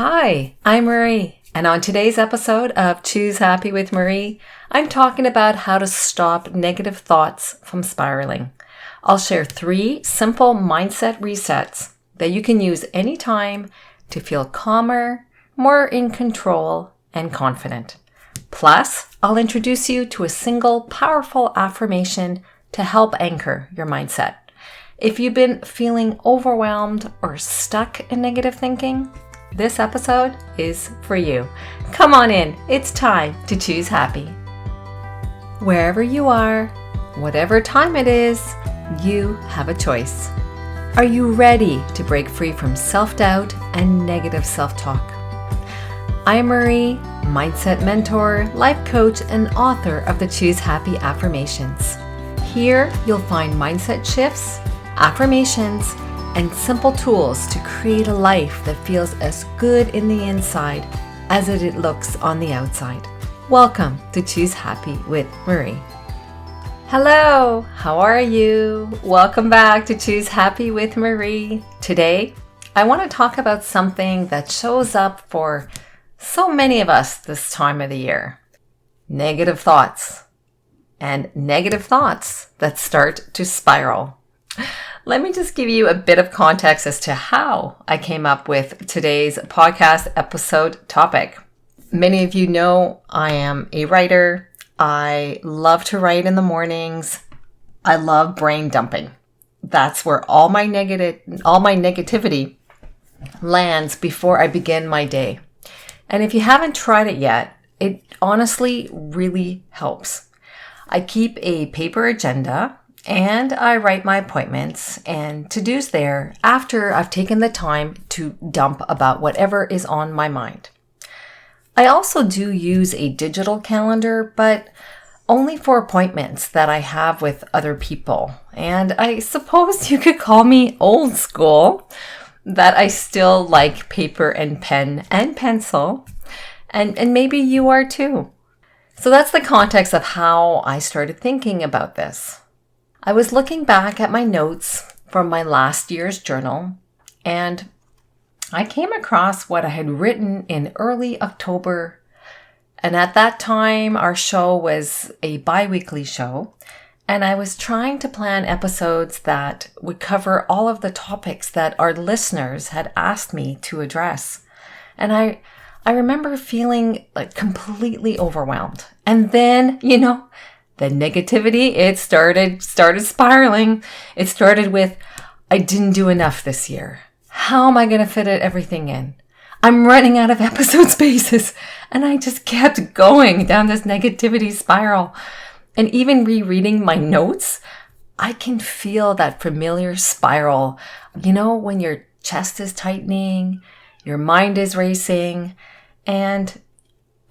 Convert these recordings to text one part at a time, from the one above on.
Hi, I'm Marie, and on today's episode of Choose Happy with Marie, I'm talking about how to stop negative thoughts from spiraling. I'll share 3 simple mindset resets that you can use anytime to feel calmer, more in control, and confident. Plus, I'll introduce you to a single powerful affirmation to help anchor your mindset. If you've been feeling overwhelmed or stuck in negative thinking, this episode is for you. Come on in. It's time to choose happy. Wherever you are, whatever time it is, you have a choice. Are you ready to break free from self-doubt and negative self-talk? I'm Marie, mindset mentor, life coach, and author of the Choose Happy affirmations. Here, you'll find mindset shifts, affirmations, and simple tools to create a life that feels as good in the inside as it looks on the outside. Welcome to Choose Happy with Marie. Hello, how are you? Welcome back to Choose Happy with Marie. Today, I want to talk about something that shows up for so many of us this time of the year. Negative thoughts. And negative thoughts that start to spiral. Let me just give you a bit of context as to how I came up with today's podcast episode topic. Many of you know I am a writer. I love to write in the mornings. I love brain dumping. That's where all my negativity lands before I begin my day. And if you haven't tried it yet, it honestly really helps. I keep a paper agenda and I write my appointments and to-dos there after I've taken the time to dump about whatever is on my mind. I also do use a digital calendar, but only for appointments that I have with other people. And I suppose you could call me old school, that I still like paper and pen and pencil. And maybe you are too. So that's the context of how I started thinking about this. I was looking back at my notes from my last year's journal, and I came across what I had written in early October. And at that time, our show was a bi-weekly show, and I was trying to plan episodes that would cover all of the topics that our listeners had asked me to address. And I remember feeling like completely overwhelmed. And then, the negativity, it started spiraling. It started with, I didn't do enough this year. How am I going to fit everything in? I'm running out of episode spaces. And I just kept going down this negativity spiral. And even rereading my notes, I can feel that familiar spiral. When your chest is tightening, your mind is racing, and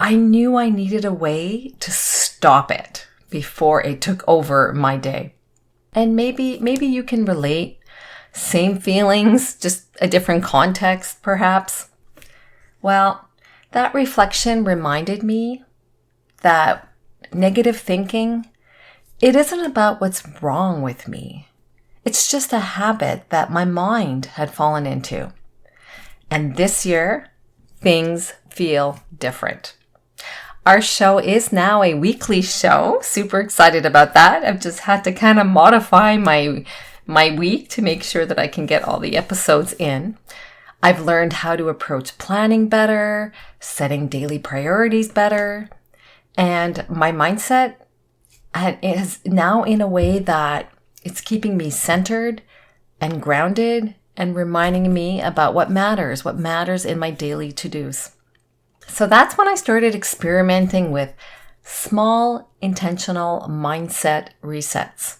I knew I needed a way to stop it before it took over my day. And maybe you can relate. Same feelings, just a different context, perhaps. Well, that reflection reminded me that negative thinking, it isn't about what's wrong with me. It's just a habit that my mind had fallen into. And this year, things feel different. Our show is now a weekly show. Super excited about that. I've just had to kind of modify my week to make sure that I can get all the episodes in. I've learned how to approach planning better, setting daily priorities better, and my mindset is now in a way that it's keeping me centered and grounded and reminding me about what matters in my daily to-dos. So that's when I started experimenting with small, intentional mindset resets.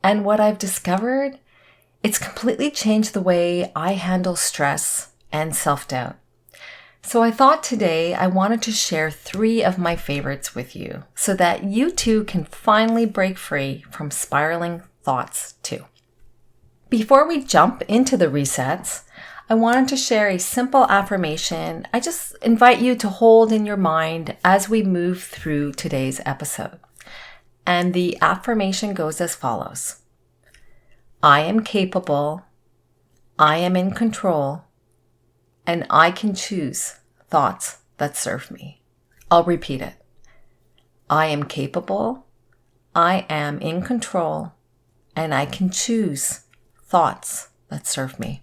And what I've discovered, it's completely changed the way I handle stress and self-doubt. So I thought today I wanted to share 3 of my favorites with you so that you too can finally break free from spiraling thoughts too. Before we jump into the resets, I wanted to share a simple affirmation I just invite you to hold in your mind as we move through today's episode. And the affirmation goes as follows. I am capable, I am in control, and I can choose thoughts that serve me. I'll repeat it. I am capable, I am in control, and I can choose thoughts that serve me.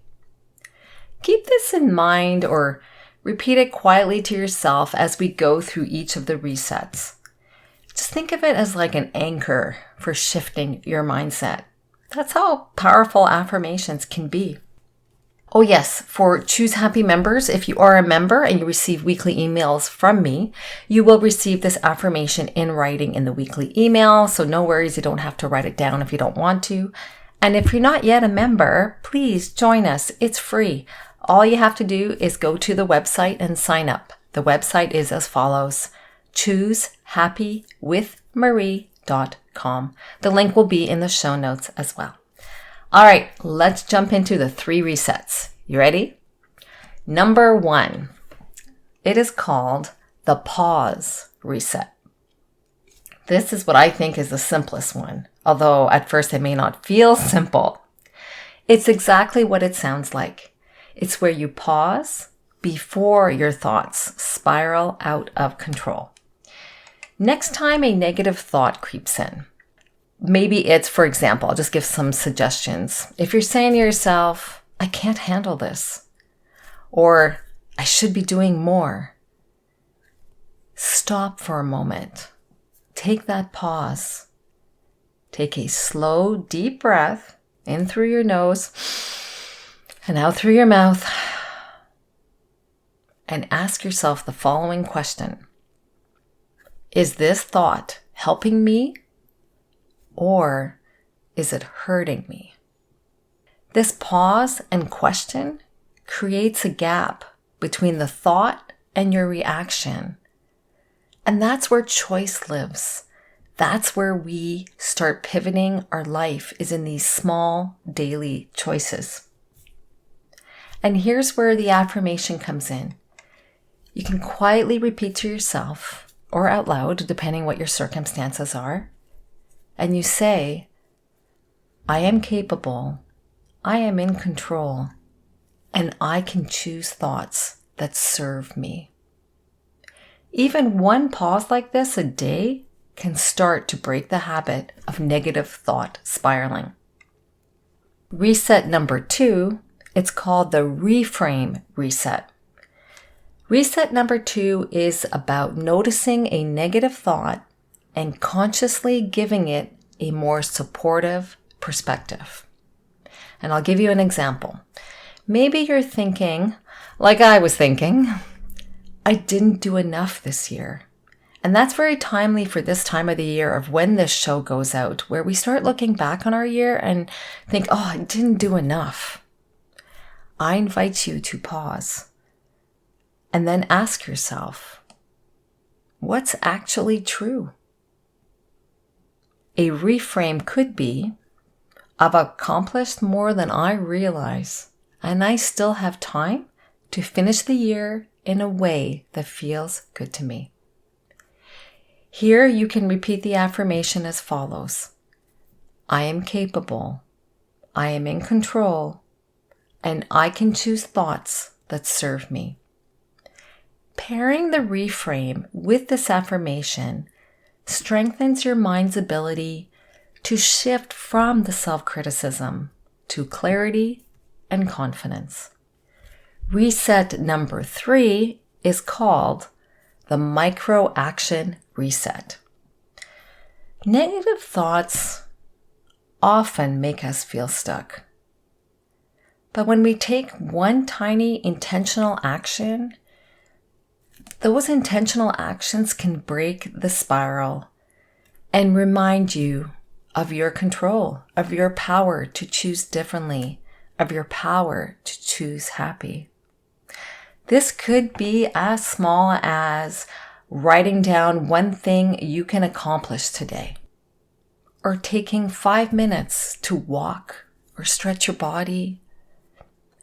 Keep this in mind or repeat it quietly to yourself as we go through each of the resets. Just think of it as like an anchor for shifting your mindset. That's how powerful affirmations can be. Oh yes, for Choose Happy members, if you are a member and you receive weekly emails from me, you will receive this affirmation in writing in the weekly email. So no worries, you don't have to write it down if you don't want to. And if you're not yet a member, please join us. It's free. All you have to do is go to the website and sign up. The website is as follows: choosehappywithmarie.com. The link will be in the show notes as well. All right, let's jump into the 3 resets. You ready? Number 1, it is called the pause reset. This is what I think is the simplest one, although at first it may not feel simple. It's exactly what it sounds like. It's where you pause before your thoughts spiral out of control. Next time a negative thought creeps in, maybe it's, for example, I'll just give some suggestions. If you're saying to yourself, I can't handle this, or I should be doing more, stop for a moment. Take that pause. Take a slow, deep breath in through your nose and out through your mouth. And ask yourself the following question. Is this thought helping me? Or is it hurting me? This pause and question creates a gap between the thought and your reaction. And that's where choice lives. That's where we start pivoting our life, is in these small daily choices. And here's where the affirmation comes in. You can quietly repeat to yourself or out loud, depending what your circumstances are. And you say, I am capable, I am in control, and I can choose thoughts that serve me. Even one pause like this a day can start to break the habit of negative thought spiraling. Reset number 2, it's called the reframe reset. Reset number 2 is about noticing a negative thought and consciously giving it a more supportive perspective. And I'll give you an example. Maybe you're thinking, like I was thinking, I didn't do enough this year. And that's very timely for this time of the year of when this show goes out, where we start looking back on our year and think, oh, I didn't do enough. I invite you to pause and then ask yourself, what's actually true? A reframe could be, I've accomplished more than I realize, and I still have time to finish the year in a way that feels good to me. Here you can repeat the affirmation as follows. I am capable, I am in control, and I can choose thoughts that serve me. Pairing the reframe with this affirmation strengthens your mind's ability to shift from the self-criticism to clarity and confidence. Reset number 3 is called the micro-action reset. Negative thoughts often make us feel stuck. But when we take one tiny intentional action, those intentional actions can break the spiral and remind you of your control, of your power to choose differently, of your power to choose happy. This could be as small as writing down one thing you can accomplish today, or taking 5 minutes to walk or stretch your body,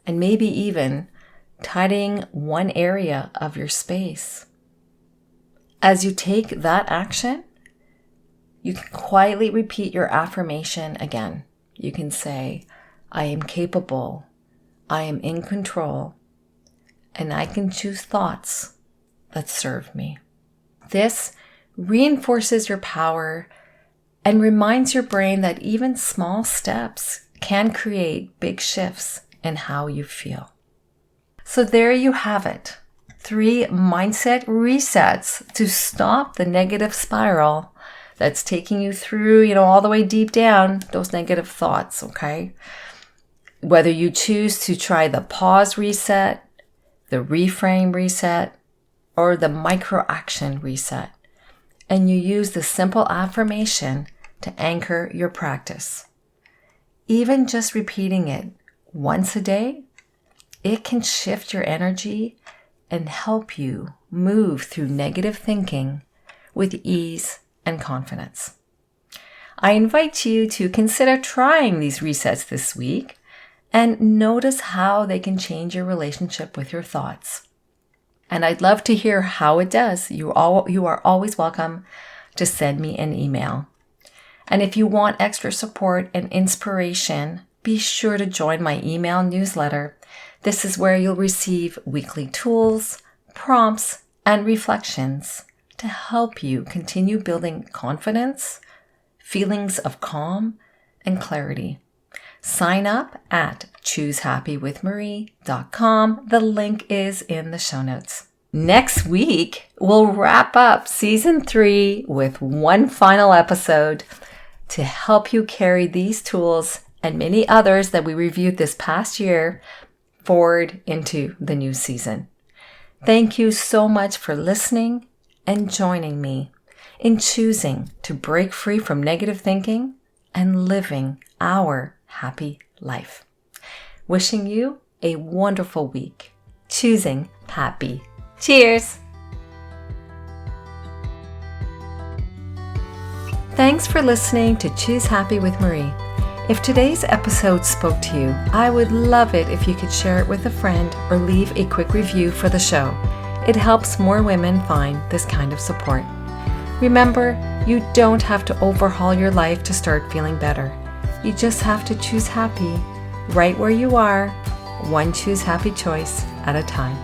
and maybe even tidying one area of your space. As you take that action, you can quietly repeat your affirmation again. You can say, I am capable, I am in control, and I can choose thoughts that serve me. This reinforces your power and reminds your brain that even small steps can create big shifts in how you feel. So there you have it. 3 mindset resets to stop the negative spiral that's taking you through, all the way deep down, those negative thoughts, okay? Whether you choose to try the pause reset, the reframe reset, or the micro action reset, and you use the simple affirmation to anchor your practice. Even just repeating it once a day, it can shift your energy and help you move through negative thinking with ease and confidence. I invite you to consider trying these resets this week and notice how they can change your relationship with your thoughts. And I'd love to hear how it does. You are always welcome to send me an email. And if you want extra support and inspiration, be sure to join my email newsletter. This is where you'll receive weekly tools, prompts, and reflections to help you continue building confidence, feelings of calm, and clarity. Sign up at choosehappywithmarie.com. The link is in the show notes. Next week, we'll wrap up season 3 with one final episode to help you carry these tools and many others that we reviewed this past year forward into the new season. Thank you so much for listening and joining me in choosing to break free from negative thinking and living our happy life. Wishing you a wonderful week. Choosing happy. Cheers! Thanks for listening to Choose Happy with Marie. If today's episode spoke to you, I would love it if you could share it with a friend or leave a quick review for the show. It helps more women find this kind of support. Remember, you don't have to overhaul your life to start feeling better. You just have to choose happy right where you are, one choose happy choice at a time.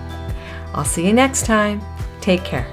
I'll see you next time. Take care.